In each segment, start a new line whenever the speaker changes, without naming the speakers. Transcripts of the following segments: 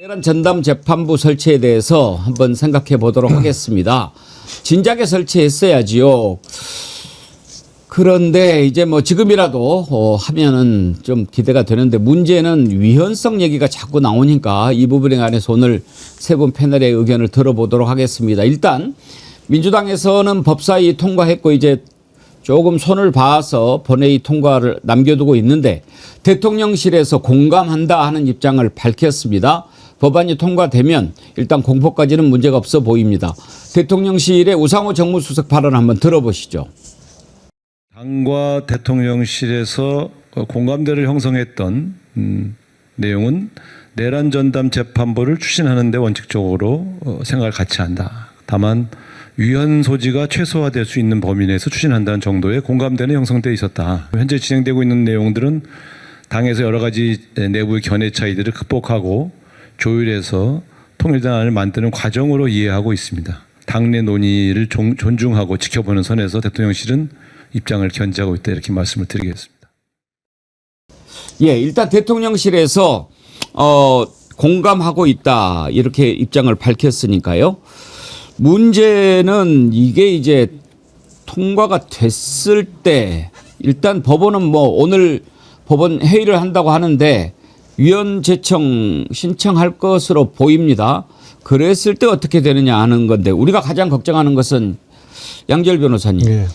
내란 전담 재판부 설치에 대해서 한번 생각해 보도록 하겠습니다. 진작에 설치했어야지요. 그런데 이제 뭐 지금이라도 하면은 좀 기대가 되는데 문제는 위헌성 얘기가 자꾸 나오니까 이 부분에 관해서 오늘 세 분 패널의 의견을 들어보도록 하겠습니다. 일단 민주당에서는 법사위 통과했고 이제 조금 손을 봐서 본회의 통과를 남겨두고 있는데 대통령실에서 공감한다 하는 입장을 밝혔습니다. 법안이 통과되면 일단 공포까지는 문제가 없어 보입니다. 대통령실의 우상호 정무수석 발언 한번 들어보시죠.
당과 대통령실에서 공감대를 형성했던 내용은 내란 전담 재판부를 추진하는 데 원칙적으로 생각을 같이 한다. 다만 위헌 소지가 최소화될 수 있는 범위 내에서 추진한다는 정도의 공감대는 형성되어 있었다. 현재 진행되고 있는 내용들은 당에서 여러 가지 내부의 견해 차이들을 극복하고 조율해서 통일단안을 만드는 과정으로 이해하고 있습니다. 당내 논의를 존중하고 지켜보는 선에서 대통령실은 입장을 견지하고 있다 이렇게 말씀을 드리겠습니다.
예, 일단 대통령실에서 공감하고 있다 이렇게 입장을 밝혔으니까요. 문제는 이게 이제 통과가 됐을 때 일단 법원은 뭐 오늘 법원 회의를 한다고 하는데 위헌 제청 신청할 것으로 보입니다. 그랬을 때 어떻게 되느냐 하는 건데 우리가 가장 걱정하는 것은 양지열 변호사님. 네.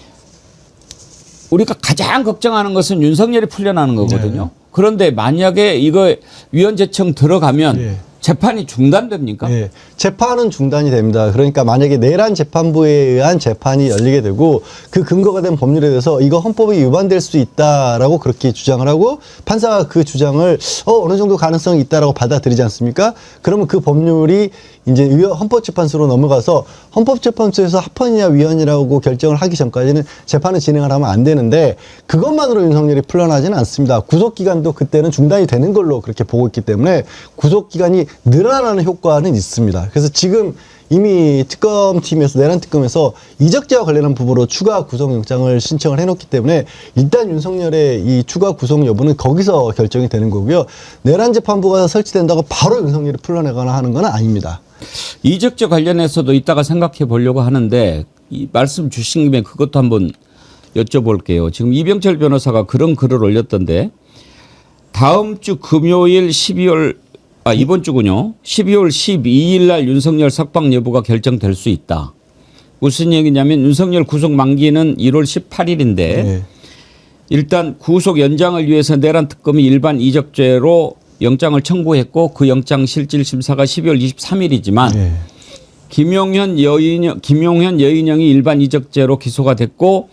우리가 가장 걱정하는 것은 윤석열이 풀려나는 거거든요. 네. 그런데 만약에 이거 위헌 제청 들어가면 네. 재판이 중단됩니까?
네. 재판은 중단이 됩니다. 그러니까 만약에 내란 재판부에 의한 재판이 열리게 되고 그 근거가 된 법률에 대해서 이거 헌법에 위반될 수 있다라고 그렇게 주장을 하고 판사가 그 주장을 어느 정도 가능성이 있다라고 받아들이지 않습니까? 그러면 그 법률이 이제 헌법재판소로 넘어가서 헌법재판소에서 합헌이냐 위헌이라고 결정을 하기 전까지는 재판을 진행을 하면 안 되는데 그것만으로 윤석열이 풀려나지는 않습니다. 구속기간도 그때는 중단이 되는 걸로 그렇게 보고 있기 때문에 구속기간이 늘어나는 효과는 있습니다. 그래서 지금 이미 특검팀에서 내란 특검에서 이적죄와 관련한 부분으로 추가 구속영장을 신청을 해놓기 때문에 일단 윤석열의 이 추가 구속 여부는 거기서 결정이 되는 거고요. 내란 재판부가 설치된다고 바로 윤석열이 풀려나거나 하는 건 아닙니다.
이적죄 관련해서도 이따가 생각해 보려고 하는데 이 말씀 주신 김에 그것도 한번 여쭤볼게요. 지금 이병철 변호사가 그런 글을 올렸던데 다음 주 금요일 이번 주군요. 12월 12일 날 윤석열 석방 여부가 결정될 수 있다. 무슨 얘기냐면 윤석열 구속 만기는 1월 18일인데 네. 일단 구속 연장을 위해서 내란 특검이 일반 이적죄로 영장을 청구했고 그 영장 실질 심사가 12월 23일이지만 네. 김용현 여인영이 일반 이적죄로 기소가 됐고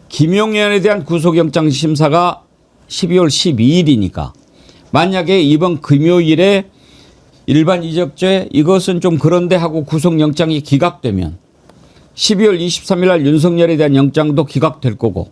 김용현에 대한 구속영장 심사가 12월 12일이니까 만약에 이번 금요일에 일반 이적죄 이것은 좀 그런데 하고 구속영장이 기각되면 12월 23일 날 윤석열에 대한 영장도 기각될 거고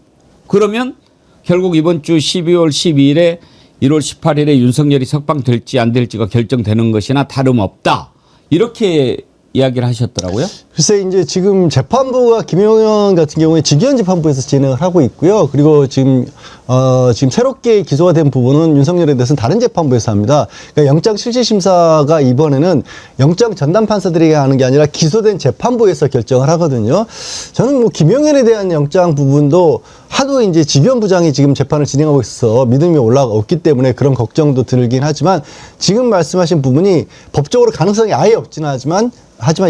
그러면 결국 이번 주 12월 12일에 1월 18일에 윤석열이 석방될지 안 될지가 결정되는 것이나 다름없다. 이렇게 이야기를 하셨더라고요.
글쎄 이제 지금 재판부가 김용현 같은 경우에 직위원 재판부에서 진행을 하고 있고요. 그리고 지금 새롭게 기소가 된 부분은 윤석열에 대해서는 다른 재판부에서 합니다. 그러니까 영장 실질 심사가 이번에는 영장 전담 판사들이 하는 게 아니라 기소된 재판부에서 결정을 하거든요. 저는 뭐 김용현에 대한 영장 부분도 하도 이제 직위원 부장이 지금 재판을 진행하고 있어서 믿음이 올라갔기 때문에 그런 걱정도 들긴 하지만 지금 말씀하신 부분이 법적으로 가능성이 아예 없지는 하지만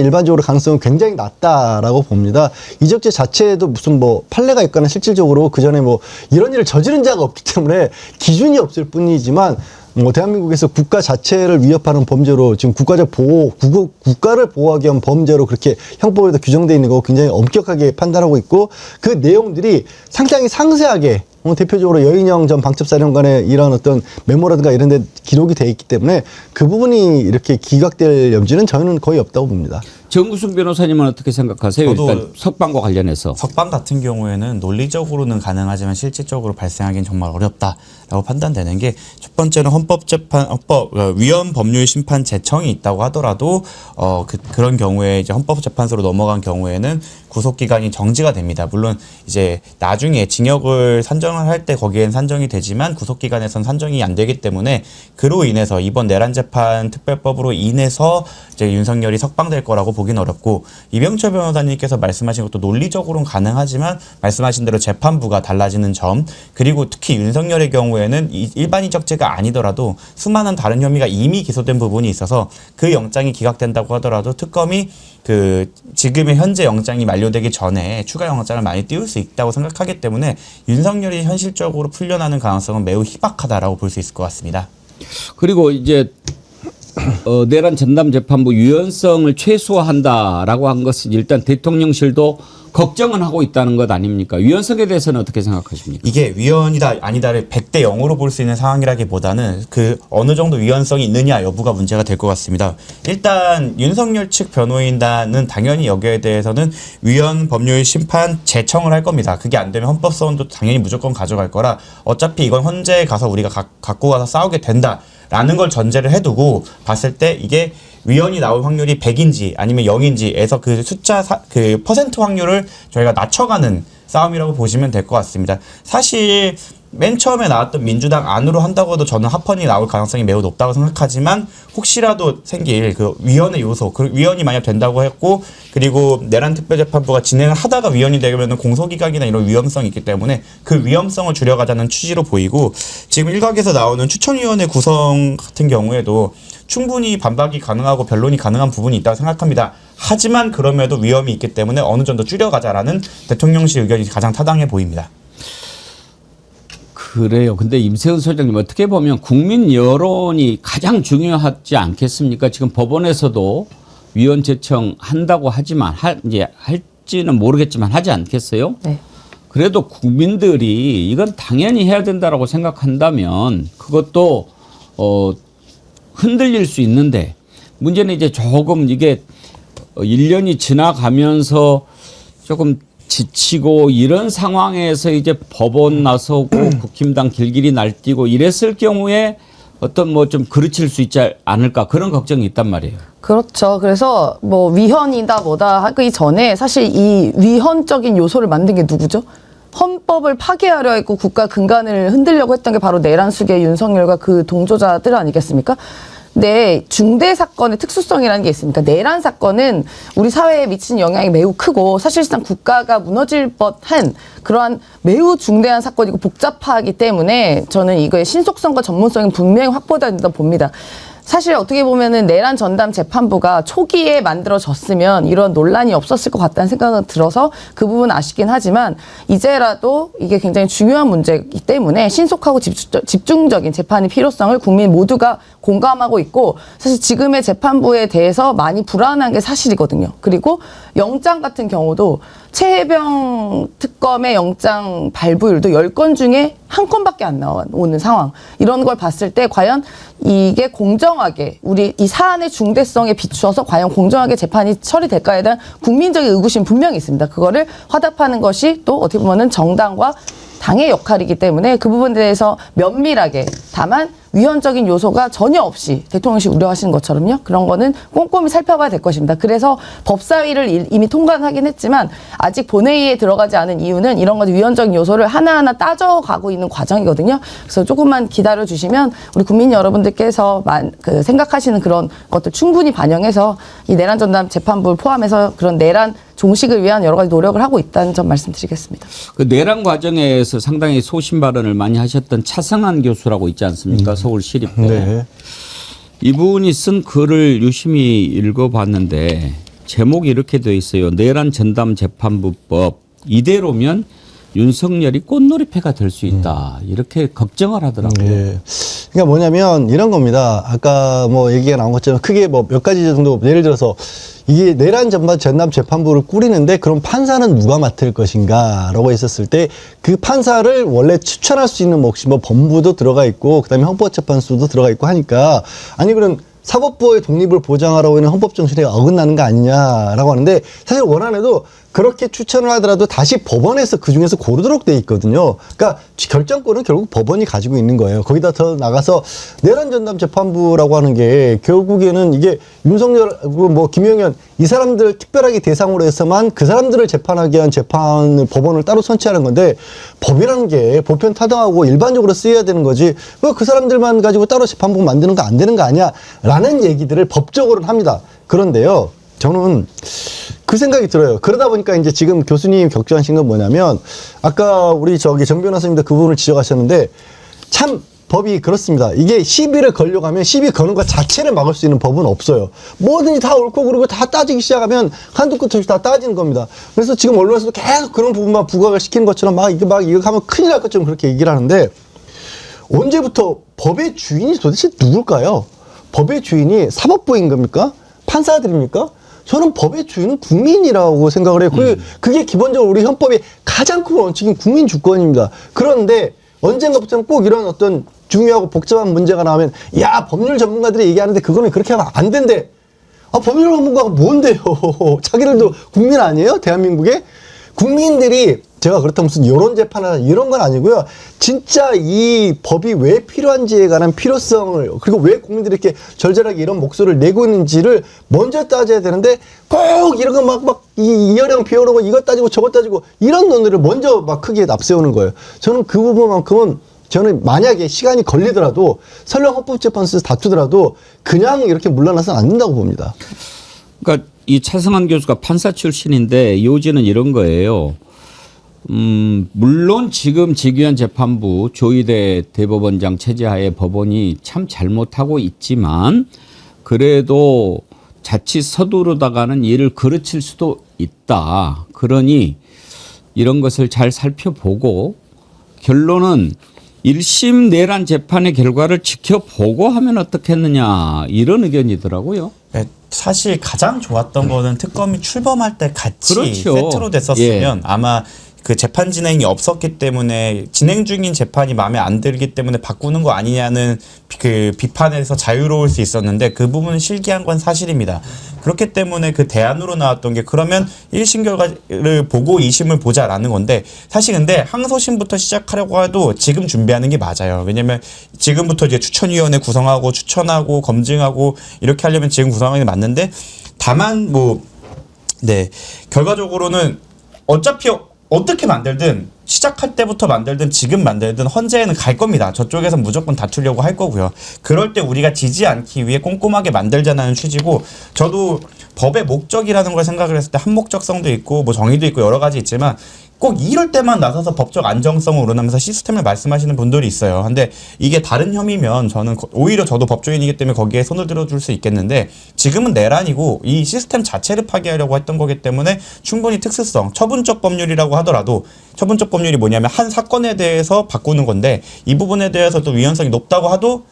일반적으로 가능성은 굉장히 낮다라고 봅니다. 이적죄 자체에도 무슨 뭐 판례가 있거나 실질적으로 그 전에 뭐 이런 일을 저지른 자가 없기 때문에 기준이 없을 뿐이지만 뭐 대한민국에서 국가 자체를 위협하는 범죄로 지금 국가적 보호, 국가를 보호하기 위한 범죄로 그렇게 형법에도 규정되어 있는 거 굉장히 엄격하게 판단하고 있고 그 내용들이 상당히 상세하게 대표적으로 여인영 전 방첩사령관의 이런 어떤 메모라든가 이런 데 기록이 돼 있기 때문에 그 부분이 이렇게 기각될 염지는 저는 거의 없다고 봅니다.
정구승 변호사님은 어떻게 생각하세요?
저도
일단 석방과 관련해서.
석방 같은 경우에는 논리적으로는 가능하지만 실질적으로 발생하기는 정말 어렵다라고 판단되는 게 첫 번째는 위헌 법률 심판 제청이 있다고 하더라도 그런 경우에 이제 헌법재판소로 넘어간 경우에는 구속 기간이 정지가 됩니다. 물론 이제 나중에 징역을 산정을 할 때 거기엔 산정이 되지만 구속 기간에선 산정이 안 되기 때문에 그로 인해서 이번 내란 재판 특별법으로 인해서 이제 윤석열이 석방될 거라고 보기는 어렵고, 이병철 변호사님께서 말씀하신 것도 논리적으로는 가능하지만 말씀하신 대로 재판부가 달라지는 점, 그리고 특히 윤석열의 경우에는 일반인적 죄가 아니더라도 수많은 다른 혐의가 이미 기소된 부분이 있어서 그 영장이 기각된다고 하더라도 특검이 그 지금의 현재 영장이 만료되기 전에 추가 영장을 많이 띄울 수 있다고 생각하기 때문에 윤석열이 현실적으로 풀려나는 가능성은 매우 희박하다라고 볼 수 있을 것 같습니다.
그리고 이제 내란 전담 재판부 유연성을 최소화한다라고 한 것은 일단 대통령실도 걱정은 하고 있다는 것 아닙니까? 유연성에 대해서는 어떻게 생각하십니까?
이게 위헌이다 아니다를 100대 0으로 볼 수 있는 상황이라기보다는 그 어느 정도 위헌성이 있느냐 여부가 문제가 될 것 같습니다. 일단 윤석열 측 변호인단은 당연히 여기에 대해서는 위헌 법률 심판 제청을 할 겁니다. 그게 안 되면 헌법소원도 당연히 무조건 가져갈 거라 어차피 이건 헌재에 가서 우리가 갖고 가서 싸우게 된다라는 걸 전제를 해두고 봤을 때 이게 위헌이 나올 확률이 100인지 아니면 0인지에서 그 숫자 그 퍼센트 확률을 저희가 낮춰가는 싸움이라고 보시면 될 것 같습니다. 사실 맨 처음에 나왔던 민주당 안으로 한다고 해도 저는 합헌이 나올 가능성이 매우 높다고 생각하지만 혹시라도 생길 그 위헌의 요소, 그 위헌이 만약 된다고 했고 그리고 내란 특별재판부가 진행을 하다가 위헌이 되면 공소기각이나 이런 위험성이 있기 때문에 그 위험성을 줄여가자는 취지로 보이고, 지금 일각에서 나오는 추천위원회 구성 같은 경우에도 충분히 반박이 가능하고 변론이 가능한 부분이 있다고 생각합니다. 하지만 그럼에도 위험이 있기 때문에 어느 정도 줄여가자라는 대통령실 의견이 가장 타당해 보입니다.
그래요. 근데 임세훈 소장님 어떻게 보면 국민 여론이 가장 중요하지 않겠습니까? 지금 법원에서도 위헌 제청 한다고 하지만 이제 할지는 모르겠지만 하지 않겠어요?
네.
그래도 국민들이 이건 당연히 해야 된다라고 생각한다면 그것도 흔들릴 수 있는데 문제는 이제 조금 이게 1년이 지나가면서 조금 지치고 이런 상황에서 이제 법원 나서고 국힘당 길길이 날뛰고 이랬을 경우에 어떤 뭐 좀 그르칠 수 있지 않을까 그런 걱정이 있단 말이에요.
그렇죠. 그래서 뭐 위헌이다 뭐다 하기 전에 사실 이 위헌적인 요소를 만든 게 누구죠? 헌법을 파괴하려 했고 국가 근간을 흔들려고 했던 게 바로 내란숙의 윤석열과 그 동조자들 아니겠습니까? 네, 중대 사건의 특수성이라는 게 있습니다. 내란 사건은 우리 사회에 미치는 영향이 매우 크고 사실상 국가가 무너질 법한 그러한 매우 중대한 사건이고 복잡하기 때문에 저는 이거의 신속성과 전문성이 분명히 확보돼야 된다고 봅니다. 사실 어떻게 보면은 내란 전담 재판부가 초기에 만들어졌으면 이런 논란이 없었을 것 같다는 생각은 들어서 그 부분 아쉽긴 하지만 이제라도 이게 굉장히 중요한 문제이기 때문에 신속하고 집중적인 재판의 필요성을 국민 모두가 공감하고 있고 사실 지금의 재판부에 대해서 많이 불안한 게 사실이거든요. 그리고 영장 같은 경우도 최혜병 특검의 영장 발부율도 10건 중에 1건밖에 안 나오는 상황. 이런 걸 봤을 때 과연 이게 공정하게 우리 이 사안의 중대성에 비추어서 과연 공정하게 재판이 처리될까에 대한 국민적인 의구심 분명히 있습니다. 그거를 화답하는 것이 또 어떻게 보면은 정당과 당의 역할이기 때문에 그 부분에 대해서 면밀하게 다만 위헌적인 요소가 전혀 없이 대통령실 우려하시는 것처럼요. 그런 거는 꼼꼼히 살펴봐야 될 것입니다. 그래서 법사위를 이미 통과하긴 했지만 아직 본회의에 들어가지 않은 이유는 이런 것들 위헌적인 요소를 하나하나 따져가고 있는 과정이거든요. 그래서 조금만 기다려주시면 우리 국민 여러분들께서 생각하시는 그런 것들 충분히 반영해서 이 내란 전담 재판부를 포함해서 그런 내란 종식을 위한 여러 가지 노력을 하고 있다는 점 말씀드리겠습니다.
그 내란 과정에서 상당히 소신 발언을 많이 하셨던 차승환 교수라고 있지 않습니까? 서울시립대.
네.
이분이 쓴 글을 유심히 읽어봤는데 제목이 이렇게 되어 있어요. 내란 전담 재판부법 이대로면 윤석열이 꽃놀이패가 될 수 있다. 이렇게 걱정을 하더라고요.
네. 그러니까 뭐냐면 이런 겁니다. 아까 뭐 얘기가 나온 것처럼 크게 뭐 몇 가지 정도 예를 들어서 이게 내란 전담 재판부를 꾸리는데 그럼 판사는 누가 맡을 것인가라고 했었을 때 그 판사를 원래 추천할 수 있는 뭐 혹시 뭐 법무부도 들어가 있고 그다음에 헌법재판소도 들어가 있고 하니까 아니 그럼 사법부의 독립을 보장하라고 하는 헌법 정신에 어긋나는 거 아니냐라고 하는데 사실 원안에도 그렇게 추천을 하더라도 다시 법원에서 그중에서 고르도록 돼 있거든요. 그러니까 결정권은 결국 법원이 가지고 있는 거예요. 거기다 더 나가서 내란 전담 재판부라고 하는 게 결국에는 이게 윤석열 뭐 김용현 이 사람들 특별하게 대상으로 해서만 그 사람들을 재판하게 한 재판을 법원을 따로 선치하는 건데 법이라는 게 보편 타당하고 일반적으로 쓰여야 되는 거지 왜 그 사람들만 가지고 따로 재판부 만드는 거 안 되는 거 아니야라는 얘기들을 법적으로는 합니다. 그런데요. 저는 그 생각이 들어요. 그러다 보니까 이제 지금 교수님 격조하신 건 뭐냐면 아까 우리 정 변호사님도 그 부분을 지적하셨는데 참 법이 그렇습니다. 이게 시비를 걸려고 하면 시비 거는 것 자체를 막을 수 있는 법은 없어요. 뭐든지 다 옳고 그르고 다 따지기 시작하면 한두 끝 없이 다 따지는 겁니다. 그래서 지금 언론에서도 계속 그런 부분만 부각을 시키는 것처럼 이거 하면 큰일 날 것처럼 그렇게 얘기를 하는데 언제부터 법의 주인이 도대체 누굴까요? 법의 주인이 사법부인 겁니까? 판사들입니까? 저는 법의 주인은 국민이라고 생각을 해요. 그게 기본적으로 우리 헌법의 가장 큰 원칙인 국민 주권입니다. 그런데 언젠가부터는 꼭 이런 어떤 중요하고 복잡한 문제가 나오면 야 법률 전문가들이 얘기하는데 그거는 그렇게 하면 안 된대. 법률 전문가가 뭔데요? 자기들도 국민 아니에요? 대한민국에? 국민들이 제가 그렇다고 무슨 여론 재판이나 이런 건 아니고요. 진짜 이 법이 왜 필요한지에 관한 필요성을 그리고 왜 국민들이 이렇게 절절하게 이런 목소리를 내고 있는지를 먼저 따져야 되는데 꼭 이런 거 막 이어령 비어오르고 이것 따지고 저것 따지고 이런 논의를 먼저 막 크게 앞세우는 거예요. 저는 그 부분만큼은 저는 만약에 시간이 걸리더라도 설령 헌법재판소에서 다투더라도 그냥 이렇게 물러나서는 안 된다고 봅니다.
그러니까 이 차승환 교수가 판사 출신인데 요지는 이런 거예요. 물론 지금 직위원 재판부 조희대 대법원장 체제하에 법원이 참 잘못하고 있지만 그래도 자칫 서두르다가는 이를 그르칠 수도 있다. 그러니 이런 것을 잘 살펴보고 결론은 1심 내란 재판의 결과를 지켜보고 하면 어떻겠느냐 이런 의견이더라고요.
네, 사실 가장 좋았던 거는 특검이 출범할 때 같이
그렇죠.
세트로 됐었으면 아마 그 재판 진행이 없었기 때문에 진행 중인 재판이 마음에 안 들기 때문에 바꾸는 거 아니냐는 그 비판에서 자유로울 수 있었는데 그 부분은 실기한 건 사실입니다. 그렇기 때문에 그 대안으로 나왔던 게 그러면 1심 결과를 보고 2심을 보자라는 건데 사실 근데 항소심부터 시작하려고 해도 지금 준비하는 게 맞아요. 왜냐면 지금부터 이제 추천위원회 구성하고 추천하고 검증하고 이렇게 하려면 지금 구성하는 게 맞는데 다만 결과적으로는 어차피 어떻게 만들든 시작할 때부터 만들든 지금 만들든 헌재에는 갈 겁니다. 저쪽에서 무조건 다투려고 할 거고요. 그럴 때 우리가 지지 않기 위해 꼼꼼하게 만들자는 취지고 저도 법의 목적이라는 걸 생각을 했을 때 한목적성도 있고 뭐 정의도 있고 여러 가지 있지만 꼭 이럴 때만 나서서 법적 안정성을 우러나면서 시스템을 말씀하시는 분들이 있어요. 근데 이게 다른 혐의면 저는 오히려 저도 법조인이기 때문에 거기에 손을 들어줄 수 있겠는데 지금은 내란이고 이 시스템 자체를 파괴하려고 했던 거기 때문에 충분히 특수성, 처분적 법률이라고 하더라도 처분적 법률이 뭐냐면 한 사건에 대해서 바꾸는 건데 이 부분에 대해서 또 위헌성이 높다고 하도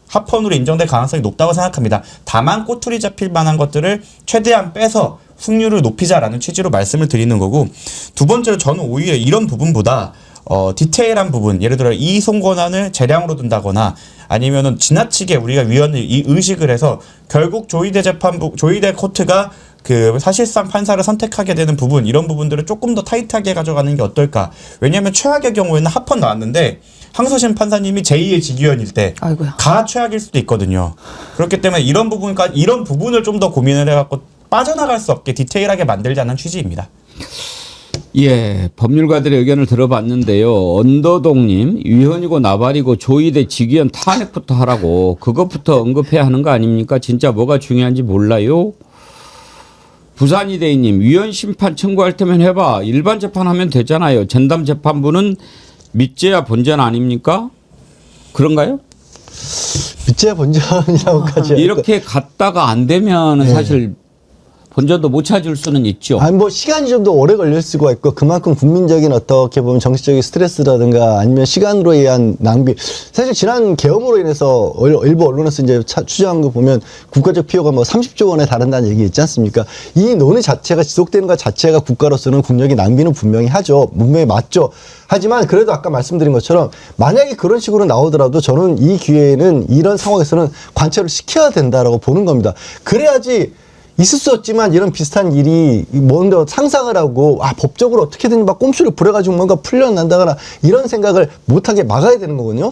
합헌으로 인정될 가능성이 높다고 생각합니다. 다만 꼬투리 잡힐 만한 것들을 최대한 빼서 승률을 높이자라는 취지로 말씀을 드리는 거고 두 번째로 저는 오히려 이런 부분보다 디테일한 부분 예를 들어 이송 권한을 재량으로 둔다거나 아니면은 지나치게 우리가 위헌을 의식을 해서 결국 조희대 재판부 조희대 코트가 그 사실상 판사를 선택하게 되는 부분 이런 부분들을 조금 더 타이트하게 가져가는 게 어떨까. 왜냐하면 최악의 경우에는 합헌 나왔는데 항소심 판사님이 제2의 직위원일 때 가 최악일 수도 있거든요. 그렇기 때문에 이런 부분을 좀 더 고민을 해갖고 빠져나갈 수 없게 디테일하게 만들자는 취지입니다.
예, 법률가들의 의견을 들어봤는데요. 언더동님, 위헌이고 나발이고 조희대 직위원 탄핵부터 하라고 그것부터 언급해야 하는 거 아닙니까? 진짜 뭐가 중요한지 몰라요. 부산이대인님, 위헌 심판 청구할 테면 해봐. 일반 재판하면 되잖아요. 전담 재판부는 밑재야 본전 아닙니까? 그런가요?
밑재야 본전이라고까지
이렇게 갔다가 안 되면 사실 본전도 못 찾을 수는 있죠.
아니 뭐 시간이 좀 더 오래 걸릴 수가 있고 그만큼 국민적인 어떻게 보면 정치적인 스트레스라든가 아니면 시간으로 의한 낭비. 사실 지난 계엄으로 인해서 일부 언론에서 이제 추정한 거 보면 국가적 피해가 뭐 30조 원에 달한다는 얘기 있지 않습니까? 이 논의 자체가 지속되는 것 자체가 국가로서는 국력의 낭비는 분명히 하죠. 분명히 맞죠. 하지만 그래도 아까 말씀드린 것처럼 만약에 그런 식으로 나오더라도 저는 이 기회에는 이런 상황에서는 관철을 시켜야 된다라고 보는 겁니다. 그래야지 있을 수 없지만 이런 비슷한 일이 뭔가 상상을 하고 법적으로 어떻게든 막 꼼수를 부려가지고 뭔가 풀려난다거나 이런 생각을 못하게 막아야 되는 거거든요.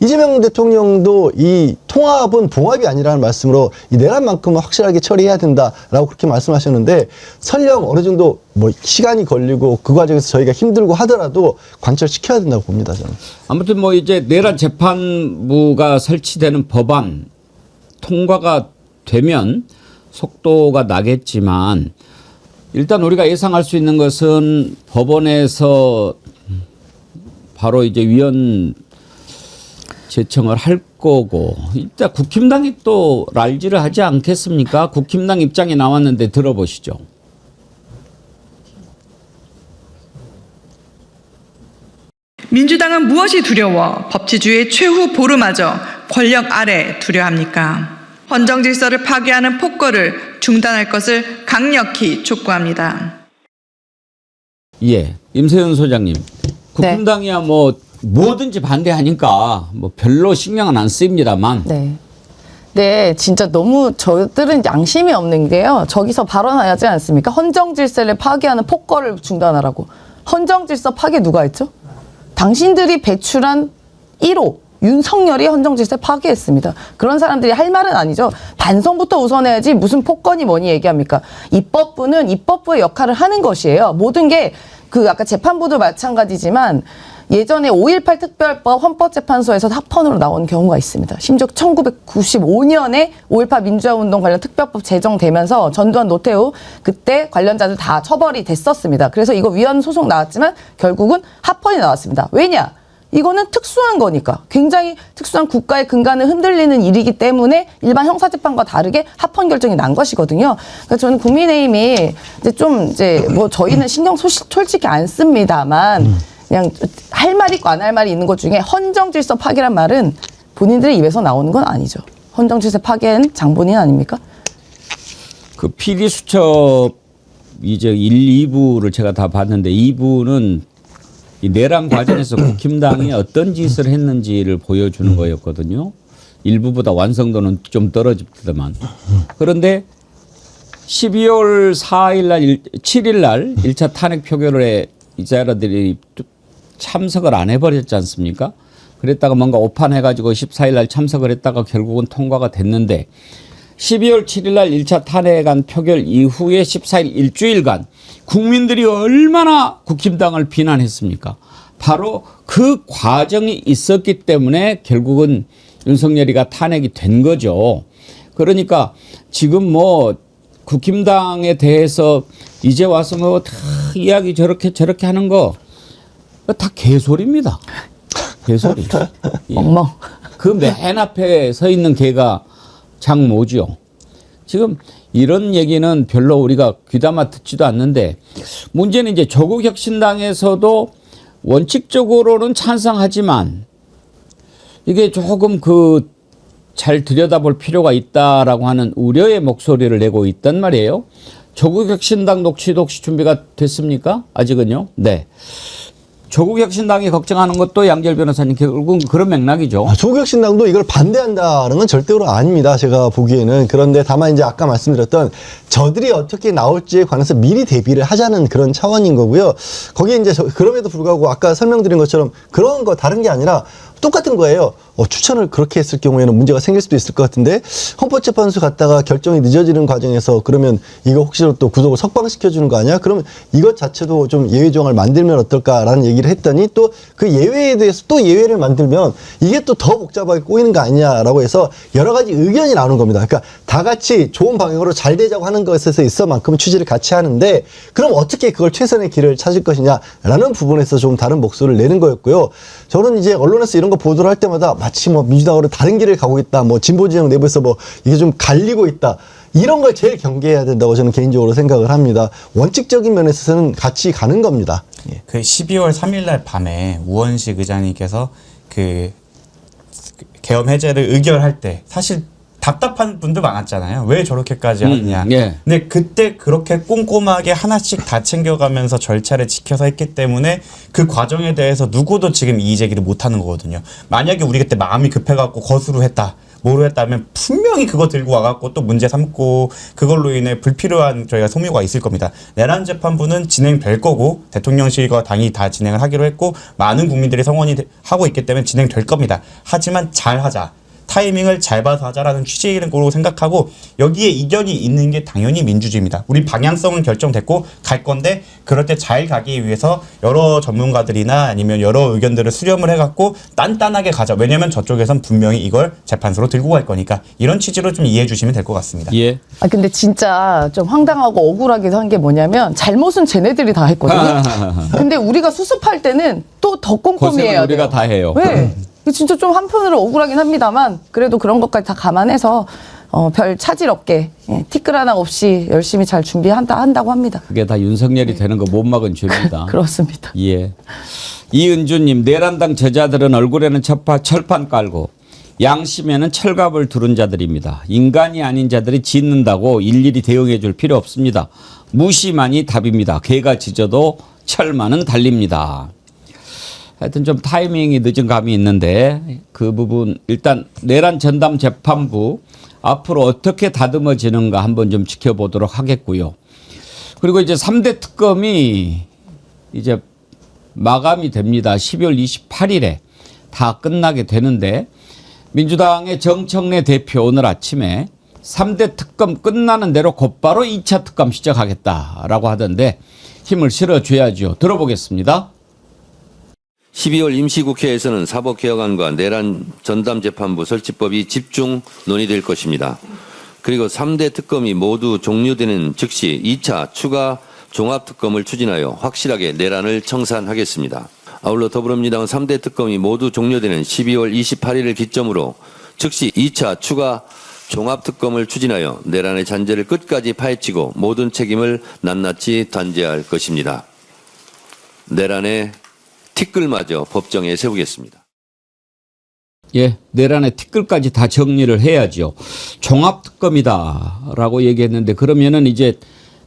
이재명 대통령도 이 통합은 봉합이 아니라는 말씀으로 이 내란만큼은 확실하게 처리해야 된다라고 그렇게 말씀하셨는데 설령 어느 정도 뭐 시간이 걸리고 그 과정에서 저희가 힘들고 하더라도 관철시켜야 된다고 봅니다, 저는.
아무튼 뭐 이제 내란 재판부가 설치되는 법안 통과가 되면 속도가 나겠지만 일단 우리가 예상할 수 있는 것은 법원에서 바로 이제 위헌 제청을 할 거고 일단 국힘당이 또 랄지를 하지 않겠습니까? 국힘당 입장이 나왔는데 들어보시죠.
민주당은 무엇이 두려워 법치주의의 최후 보루마저 권력 아래 두려워합니까? 헌정 질서를 파괴하는 폭거를 중단할 것을 강력히 촉구합니다.
예, 임세현 소장님, 국힘당이야 뭐 뭐든지 반대하니까 뭐 별로 신경은 안 쓰입니다만.
네, 진짜 너무 저들은 양심이 없는 게요. 저기서 발언하지 않습니까? 헌정 질서를 파괴하는 폭거를 중단하라고. 헌정 질서 파괴 누가 했죠? 당신들이 배출한 1호 윤석열이 헌정 질서를 파괴했습니다. 그런 사람들이 할 말은 아니죠. 반성부터 우선해야지 무슨 폭거니 뭐니 얘기합니까? 입법부는 입법부의 역할을 하는 것이에요. 모든 게 그 아까 재판부도 마찬가지지만 예전에 5.18 특별법 헌법재판소에서 합헌으로 나온 경우가 있습니다. 심지어 1995년에 5.18 민주화운동 관련 특별법 제정되면서 전두환 노태우 그때 관련자들 다 처벌이 됐었습니다. 그래서 이거 위헌 소송 나왔지만 결국은 합헌이 나왔습니다. 왜냐? 이거는 특수한 거니까. 굉장히 특수한 국가의 근간을 흔들리는 일이기 때문에 일반 형사재판과 다르게 합헌 결정이 난 것이거든요. 그래서 저는 국민의힘이 이제 뭐 저희는 신경 솔직히 안 씁니다만 그냥 할 말이 있고 안 할 말이 있는 것 중에 헌정 질서 파괴란 말은 본인들의 입에서 나오는 건 아니죠. 헌정 질서 파괴는 장본인 아닙니까?
그 PD 수첩 이제 1, 2부를 제가 다 봤는데 2부는 이 내란 과정에서 국힘당이 어떤 짓을 했는지를 보여주는 거였거든요. 1부보다 완성도는 좀 떨어집니다만. 그런데 12월 4일 날, 7일 날 1차 탄핵 표결에 이 자라들이 참석을 안 해버렸지 않습니까? 그랬다가 뭔가 오판해가지고 14일 날 참석을 했다가 결국은 통과가 됐는데 12월 7일 날 1차 탄핵안 표결 이후에 14일 일주일간 국민들이 얼마나 국힘당을 비난했습니까? 바로 그 과정이 있었기 때문에 결국은 윤석열이가 탄핵이 된 거죠. 그러니까 지금 뭐 국힘당에 대해서 이제 와서 뭐 다 이야기 저렇게 하는 거 다 개소리입니다. 개소리.
멍멍.
그 맨 앞에 서 있는 개가 장모죠. 지금 이런 얘기는 별로 우리가 귀담아 듣지도 않는데 문제는 이제 조국혁신당에서도 원칙적으로는 찬성하지만 이게 조금 그 잘 들여다볼 필요가 있다라고 하는 우려의 목소리를 내고 있단 말이에요. 조국혁신당 녹취도 혹시 준비가 됐습니까? 아직은요? 네. 조국혁신당이 걱정하는 것도 양지열 변호사님 결국은 그런 맥락이죠.
조국혁신당도 이걸 반대한다는 건 절대로 아닙니다. 제가 보기에는. 그런데 다만 이제 아까 말씀드렸던 저들이 어떻게 나올지에 관해서 미리 대비를 하자는 그런 차원인 거고요. 거기에 이제 그럼에도 불구하고 아까 설명드린 것처럼 그런 거 다른 게 아니라 똑같은 거예요. 추천을 그렇게 했을 경우에는 문제가 생길 수도 있을 것 같은데 헌법재판소 갔다가 결정이 늦어지는 과정에서 그러면 이거 혹시라도 또 구속을 석방시켜주는 거 아니야? 그러면 이것 자체도 좀 예외 조항을 만들면 어떨까라는 얘기를 했더니 또 그 예외에 대해서 또 예외를 만들면 이게 또 더 복잡하게 꼬이는 거 아니냐라고 해서 여러 가지 의견이 나오는 겁니다. 그러니까 다 같이 좋은 방향으로 잘 되자고 하는 것에 있어만큼은 취지를 같이 하는데 그럼 어떻게 그걸 최선의 길을 찾을 것이냐라는 부분에서 좀 다른 목소리를 내는 거였고요. 저는 이제 언론에서 이런 이런 거 보도를 할 때마다 마치 뭐 민주당으로 다른 길을 가고 있다, 뭐 진보 진영 내부에서 뭐 이게 좀 갈리고 있다, 이런 걸 제일 경계해야 된다고 저는 개인적으로 생각을 합니다. 원칙적인 면에서는 같이 가는 겁니다. 예.
그 12월 3일 날 밤에 우원식 의장님께서 그 계엄 해제를 의결할 때 사실 답답한 분들 많았잖아요. 왜 저렇게까지 하느냐.
예.
근데 그때 그렇게 꼼꼼하게 하나씩 다 챙겨가면서 절차를 지켜서 했기 때문에 그 과정에 대해서 누구도 지금 이의 제기를 못하는 거거든요. 만약에 우리 그때 마음이 급해갖고 거수로 했다, 뭐로 했다면 분명히 그거 들고 와갖고 또 문제 삼고 그걸로 인해 불필요한 저희가 소모가 있을 겁니다. 내란 재판부는 진행될 거고 대통령실과 당이 다 진행을 하기로 했고 많은 국민들이 성원이 하고 있기 때문에 진행될 겁니다. 하지만 잘 하자. 타이밍을 잘 봐서 하자라는 취지인 거로 생각하고 여기에 이견이 있는 게 당연히 민주주의입니다. 우리 방향성은 결정됐고 갈 건데 그럴 때 잘 가기 위해서 여러 전문가들이나 아니면 여러 의견들을 수렴을 해갖고 단단하게 가자. 왜냐하면 저쪽에선 분명히 이걸 재판소로 들고 갈 거니까 이런 취지로 좀 이해해 주시면 될 것 같습니다.
예.
아 근데 진짜 좀 황당하고 억울하기도 한 게 뭐냐면 잘못은 쟤네들이 다 했거든요. 근데 우리가 수습할 때는 또 더 꼼꼼히
고생은
해야 돼요.
우리가 다 해요.
네. 진짜 좀 한편으로 억울하긴 합니다만 그래도 그런 것까지 다 감안해서 별 차질 없게 티끌 하나 없이 열심히 잘 준비한다고 합니다.
그게 다 윤석열이 되는 거 못 막은 죄입니다.
그렇습니다.
예. 이은주님, 내란당 제자들은 얼굴에는 철판 깔고 양심에는 철갑을 두른 자들입니다. 인간이 아닌 자들이 짖는다고 일일이 대응해 줄 필요 없습니다. 무시만이 답입니다. 개가 짖어도 철만은 달립니다. 하여튼 좀 타이밍이 늦은 감이 있는데 그 부분 일단 내란 전담 재판부 앞으로 어떻게 다듬어지는가 한번 좀 지켜보도록 하겠고요. 그리고 이제 3대 특검이 이제 마감이 됩니다. 12월 28일에 다 끝나게 되는데 민주당의 정청래 대표 오늘 아침에 3대 특검 끝나는 대로 곧바로 2차 특검 시작하겠다라고 하던데 힘을 실어줘야죠. 들어보겠습니다.
12월 임시국회에서는 사법개혁안과 내란 전담재판부 설치법이 집중 논의될 것입니다. 그리고 3대 특검이 모두 종료되는 즉시 2차 추가 종합특검을 추진하여 확실하게 내란을 청산하겠습니다. 아울러 더불어민주당은 3대 특검이 모두 종료되는 12월 28일을 기점으로 즉시 2차 추가 종합특검을 추진하여 내란의 잔재를 끝까지 파헤치고 모든 책임을 낱낱이 단죄할 것입니다. 내란의 티끌마저 법정에 세우겠습니다.
예, 내란의 티끌까지 다 정리를 해야죠. 종합특검이다라고 얘기했는데 그러면은 이제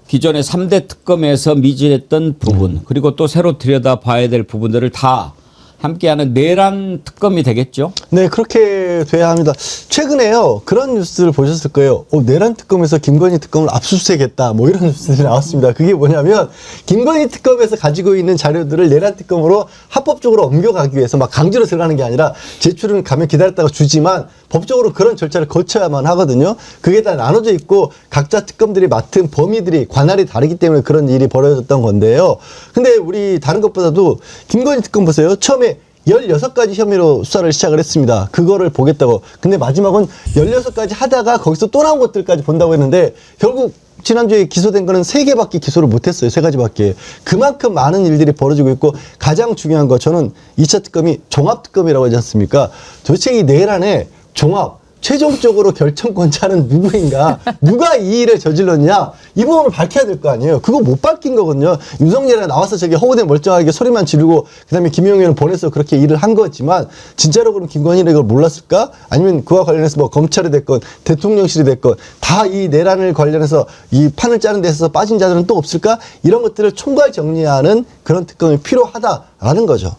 기존의 3대 특검에서 미진했던 부분 그리고 또 새로 들여다봐야 될 부분들을 다 함께하는 내란 특검이 되겠죠?
네, 그렇게 돼야 합니다. 최근에요, 그런 뉴스를 보셨을 거예요. 내란 특검에서 김건희 특검을 압수수색했다, 뭐 이런 뉴스들이 나왔습니다. 그게 뭐냐면 김건희 특검에서 가지고 있는 자료들을 내란 특검으로 합법적으로 옮겨가기 위해서 막 강제로 들어가는 게 아니라 제출은 가면 기다렸다가 주지만 법적으로 그런 절차를 거쳐야만 하거든요. 그게 다 나눠져 있고 각자 특검들이 맡은 범위들이 관할이 다르기 때문에 그런 일이 벌어졌던 건데요. 근데 우리 다른 것보다도 김건희 특검 보세요. 처음에 16가지 혐의로 수사를 시작을 했습니다. 그거를 보겠다고. 근데 마지막은 16가지 하다가 거기서 또 나온 것들까지 본다고 했는데 결국 지난주에 기소된 거는 3개밖에 기소를 못했어요. 3가지밖에. 그만큼 많은 일들이 벌어지고 있고 가장 중요한 거 저는 2차 특검이 종합특검이라고 하지 않습니까? 도대체 이 내란에 종합, 최종적으로 결정권자는 누구인가? 누가 이 일을 저질렀냐? 이 부분을 밝혀야 될 거 아니에요. 그거 못 밝힌 거거든요. 윤석열이 나와서 저기 허우대 멀쩡하게 소리만 지르고 그다음에 김용현을 보내서 그렇게 일을 한 거지만 진짜로 그럼 김건희가 이걸 몰랐을까? 아니면 그와 관련해서 뭐 검찰이 됐건 대통령실이 됐건 다 이 내란을 관련해서 이 판을 짜는 데서 빠진 자들은 또 없을까? 이런 것들을 총괄 정리하는 그런 특검이 필요하다라는 거죠.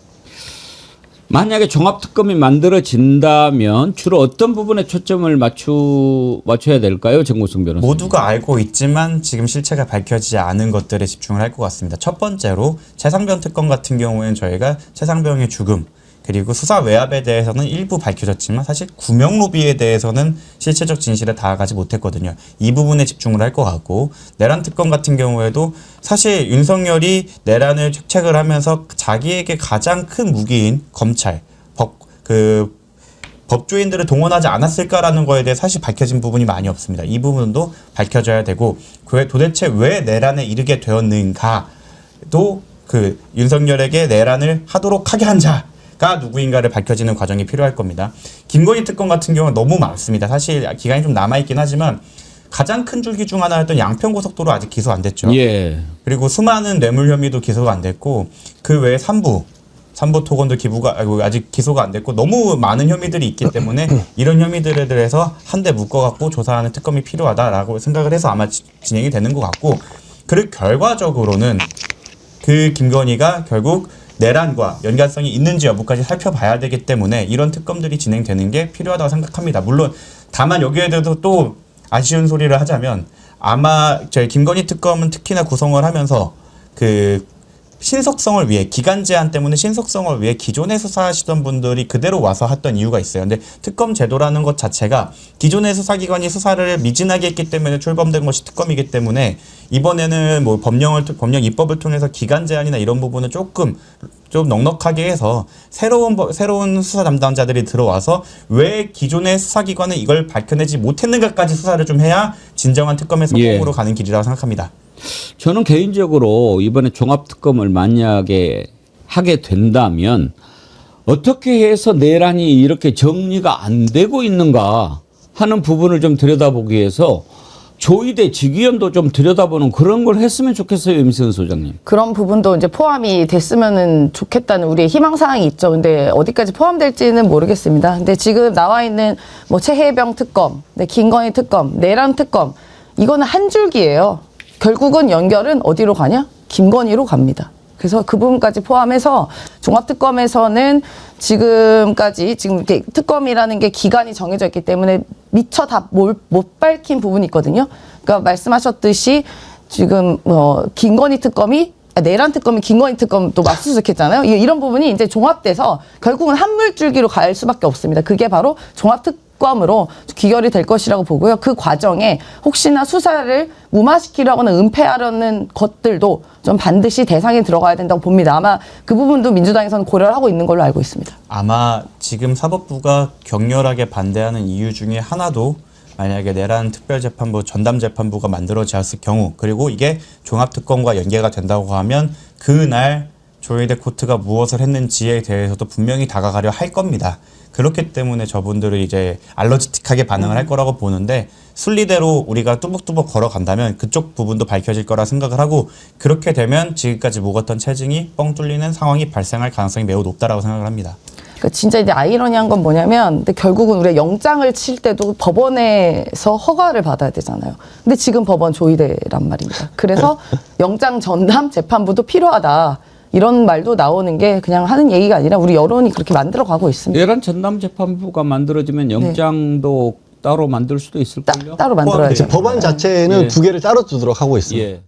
만약에 종합특검이 만들어진다면 주로 어떤 부분에 초점을 맞춰야 될까요? 정무승 변호사님.
모두가 알고 있지만 지금 실체가 밝혀지지 않은 것들에 집중을 할 것 같습니다. 첫 번째로 최상병 특검 같은 경우에는 저희가 최상병의 죽음 그리고 수사 외압에 대해서는 일부 밝혀졌지만 사실 구명 로비에 대해서는 실체적 진실에 다가가지 못했거든요. 이 부분에 집중을 할 것 같고 내란 특검 같은 경우에도 사실 윤석열이 내란을 책책을 하면서 자기에게 가장 큰 무기인 검찰, 법조인들을 동원하지 않았을까라는 거에 대해 사실 밝혀진 부분이 많이 없습니다. 이 부분도 밝혀져야 되고 도대체 왜 내란에 이르게 되었는가도 그 윤석열에게 내란을 하도록 하게 한 자 누구인가를 밝혀지는 과정이 필요할 겁니다. 김건희 특검 같은 경우는 너무 많습니다. 사실 기간이 좀 남아있긴 하지만 가장 큰 줄기 중 하나였던 양평고속도로 아직 기소 안 됐죠.
예.
그리고 수많은 뇌물 혐의도 기소가 안 됐고 그 외에 삼부 토건도 아직 기소가 안 됐고 너무 많은 혐의들이 있기 때문에 이런 혐의들에 대해서 한 대 묶어갖고 조사하는 특검이 필요하다라고 생각을 해서 아마 진행이 되는 것 같고 그리고 결과적으로는 그 김건희가 결국 내란과 연관성이 있는지 여부까지 살펴봐야 되기 때문에 이런 특검들이 진행되는 게 필요하다고 생각합니다. 물론 다만 여기에 대해서 또 아쉬운 소리를 하자면 아마 저희 김건희 특검은 특히나 구성을 하면서 그 신속성을 위해 기간 제한 때문에 신속성을 위해 기존에 수사하시던 분들이 그대로 와서 했던 이유가 있어요. 근데 특검 제도라는 것 자체가 기존의 수사기관이 수사를 미진하게 했기 때문에 출범된 것이 특검이기 때문에 이번에는 뭐 법령 입법을 통해서 기간 제한이나 이런 부분은 좀 넉넉하게 해서 새로운 수사 담당자들이 들어와서 왜 기존의 수사기관은 이걸 밝혀내지 못했는가까지 수사를 좀 해야 진정한 특검의 성공으로 가는 길이라고 생각합니다.
저는 개인적으로 이번에 종합특검을 만약에 하게 된다면 어떻게 해서 내란이 이렇게 정리가 안 되고 있는가 하는 부분을 좀 들여다보기 위해서 조의대 직위원도 좀 들여다보는 그런 걸 했으면 좋겠어요, 임승훈 소장님.
그런 부분도 이제 포함이 됐으면 좋겠다는 우리의 희망사항이 있죠. 근데 어디까지 포함될지는 모르겠습니다. 근데 지금 나와 있는 뭐 최혜병 특검, 김건희 특검, 내란 특검, 이거는 한 줄기예요. 결국은 연결은 어디로 가냐? 김건희로 갑니다. 그래서 그 부분까지 포함해서 종합특검에서는 지금 이렇게 특검이라는 게 기간이 정해져 있기 때문에 미처 다 못 밝힌 부분이 있거든요. 그러니까 말씀하셨듯이 지금 김건희 특검이 내란 특검이 김건희 특검 또 맞수수색했잖아요. 이런 부분이 이제 종합돼서 결국은 한 물줄기로 갈 수밖에 없습니다. 그게 바로 종합특검으로 귀결이 될 것이라고 보고요. 그 과정에 혹시나 수사를 무마시키려거나 은폐하려는 것들도 좀 반드시 대상에 들어가야 된다고 봅니다. 아마 그 부분도 민주당에서는 고려를 하고 있는 걸로 알고 있습니다.
아마 지금 사법부가 격렬하게 반대하는 이유 중에 하나도 만약에 내란 특별재판부 전담재판부가 만들어졌을 경우 그리고 이게 종합특검과 연계가 된다고 하면 그날 조희대 코트가 무엇을 했는지에 대해서도 분명히 다가가려 할 겁니다. 그렇기 때문에 저분들은 이제 알러지틱하게 반응을 할 거라고 보는데 순리대로 우리가 뚜벅뚜벅 걸어간다면 그쪽 부분도 밝혀질 거라 생각을 하고 그렇게 되면 지금까지 묵었던 체증이 뻥 뚫리는 상황이 발생할 가능성이 매우 높다라고 생각을 합니다.
그러니까 진짜 이제 아이러니한 건 뭐냐면 근데 결국은 우리가 영장을 칠 때도 법원에서 허가를 받아야 되잖아요. 근데 지금 법원 조의대란 말입니다. 그래서 영장 전담 재판부도 필요하다. 이런 말도 나오는 게 그냥 하는 얘기가 아니라 우리 여론이 그렇게 만들어 가고 있습니다.
내란 전담재판부가 만들어지면 영장도 따로 만들 수도 있을걸요?
따로 만들어야죠.
법안 자체는
예.
두 개를 따로 두도록 하고 있습니다.
예.